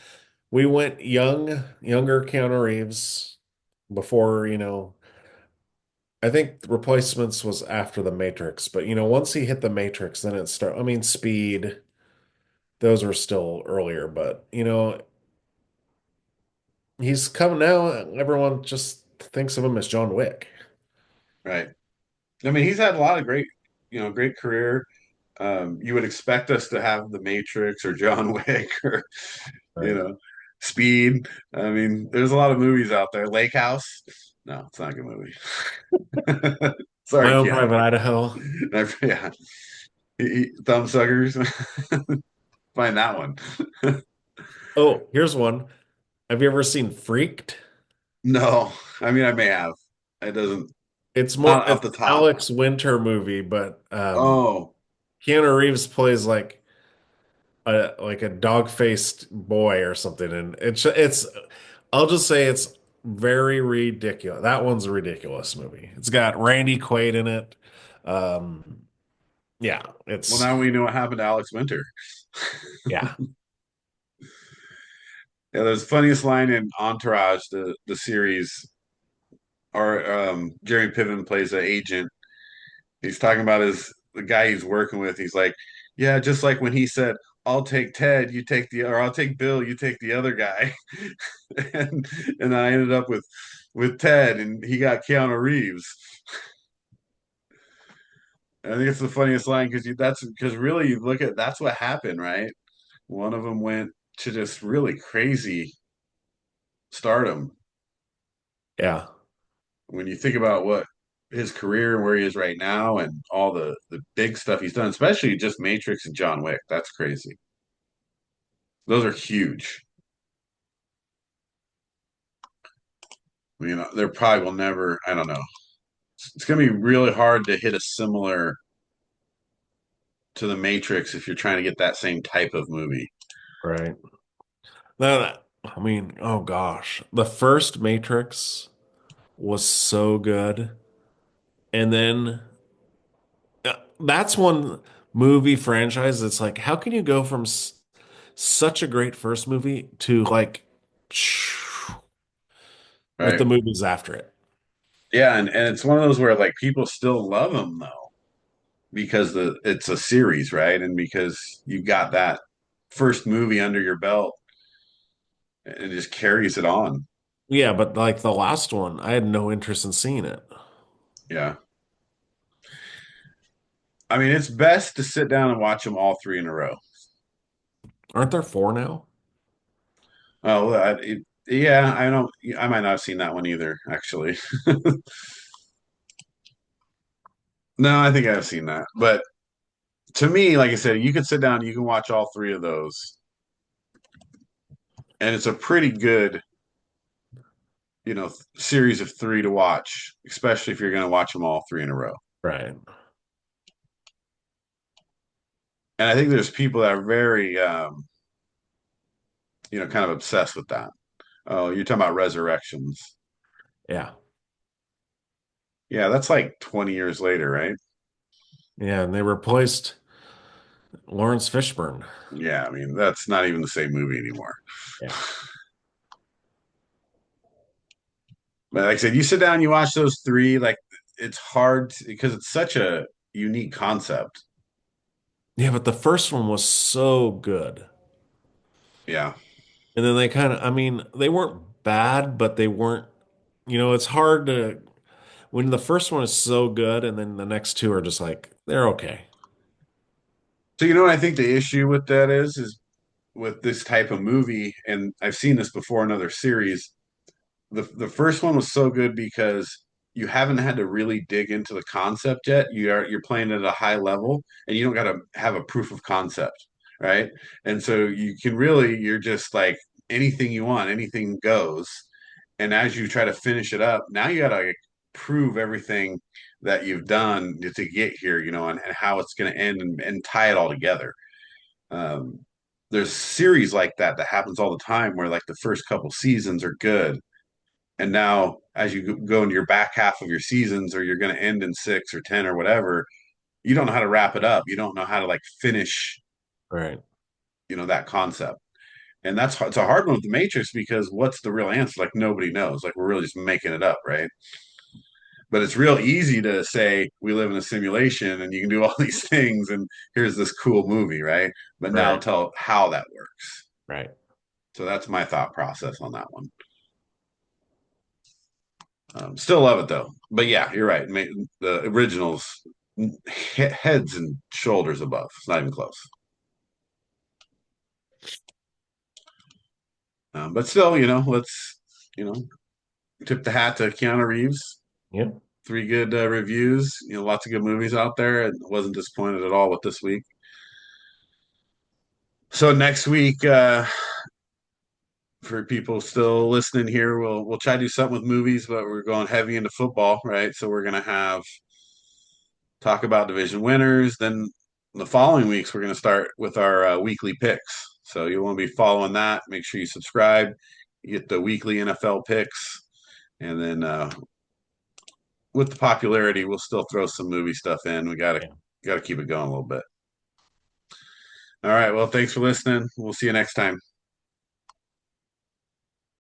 B: we went younger Keanu Reeves before, I think Replacements was after the Matrix, but once he hit the Matrix, then I mean, Speed, those were still earlier, but he's coming now. Everyone just thinks of him as John Wick.
A: Right. I mean, he's had a lot of great career. You would expect us to have The Matrix or John Wick or you
B: Right.
A: know, Speed. I mean, there's a lot of movies out there. Lake House. No, it's not a good movie.
B: My
A: Sorry,
B: Own
A: Keanu.
B: Private Idaho.
A: Yeah, Thumbsuckers. Find that one.
B: Oh, here's one. Have you ever seen Freaked?
A: No, I mean I may have. It doesn't not off
B: It's
A: the top.
B: Alex Winter movie, but
A: Oh,
B: Keanu Reeves plays like a dog-faced boy or something, and it's I'll just say it's very ridiculous. That one's a ridiculous movie. It's got Randy Quaid in it. Um, yeah,
A: well
B: it's
A: now we know what happened to Alex Winter.
B: yeah,
A: Yeah, there's the funniest line in Entourage, the series, or Jerry Piven plays an agent. He's talking about the guy he's working with. He's like, yeah, just like when he said, "I'll take Ted, you take or I'll take Bill, you take the other guy," and I ended up with Ted, and he got Keanu Reeves. I think it's the funniest line because that's because really you look at that's what happened, right? One of them went to just really crazy stardom.
B: yeah,
A: When you think about what his career and where he is right now and all the big stuff he's done, especially just Matrix and John Wick, that's crazy. Those are huge. There probably will never. I don't know. It's going to be really hard to hit a similar to the Matrix if you're trying to get that same type of movie.
B: right. No, I mean, oh gosh, the first Matrix. was so good. And then that's one movie franchise that's like, how can you go from such a great first movie to like with
A: Right.
B: the movies after it?
A: Yeah, and it's one of those where like people still love them though because it's a series, right? And because you got that first movie under your belt, it just carries it on.
B: Yeah, but like the last one, I had no interest in seeing it.
A: Yeah. I mean, it's best to sit down and watch them all three in a row.
B: Aren't there four now?
A: Oh, yeah, I don't. I might not have seen that one either, actually. No, I think I've seen that. But to me, like I said, you can sit down, you can watch all three of those, and it's a pretty good, series of three to watch, especially if you're going to watch them all three in a row.
B: Right.
A: And I think there's people that are very, kind of obsessed with that. Oh, you're talking about Resurrections.
B: Yeah.
A: Yeah, that's like 20 years later, right?
B: Yeah, and they replaced Lawrence Fishburne.
A: Yeah, I mean, that's not even the same movie anymore.
B: Yeah.
A: But like I said, you sit down, you watch those three, like it's hard because it's such a unique concept.
B: Yeah, but the first one was so good.
A: Yeah.
B: And then they kind of, I mean, they weren't bad, but they weren't, it's hard to, when the first one is so good and then the next two are just like, they're okay.
A: So you know what I think the issue with that is with this type of movie, and I've seen this before in other series. The first one was so good because you haven't had to really dig into the concept yet. You're playing at a high level, and you don't got to have a proof of concept, right? And so you're just like anything you want, anything goes. And as you try to finish it up, now you got to like, prove everything that you've done to get here, and how it's going to end and tie it all together. Um, there's series like that happens all the time where like the first couple seasons are good, and now as you go into your back half of your seasons, or you're going to end in 6 or 10 or whatever, you don't know how to wrap it up. You don't know how to like finish,
B: Right.
A: that concept. And it's a hard one with the Matrix because what's the real answer? Like nobody knows. Like we're really just making it up, right? But it's real easy to say we live in a simulation and you can do all these things and here's this cool movie, right? But now
B: Right.
A: tell how that works.
B: Right.
A: So that's my thought process on that one. Still love it though. But yeah, you're right. The originals heads and shoulders above. It's not even close. But still, let's you know tip the hat to Keanu Reeves.
B: Yep.
A: Three good reviews. Lots of good movies out there, and wasn't disappointed at all with this week. So next week, for people still listening here, we'll try to do something with movies, but we're going heavy into football, right? So we're gonna have talk about division winners. Then the following weeks, we're gonna start with our weekly picks. So you want to be following that. Make sure you subscribe. You get the weekly NFL picks, and then with the popularity, we'll still throw some movie stuff in. We gotta
B: Yeah.
A: gotta keep it going a little bit. All right. Well, thanks for listening. We'll see you next time.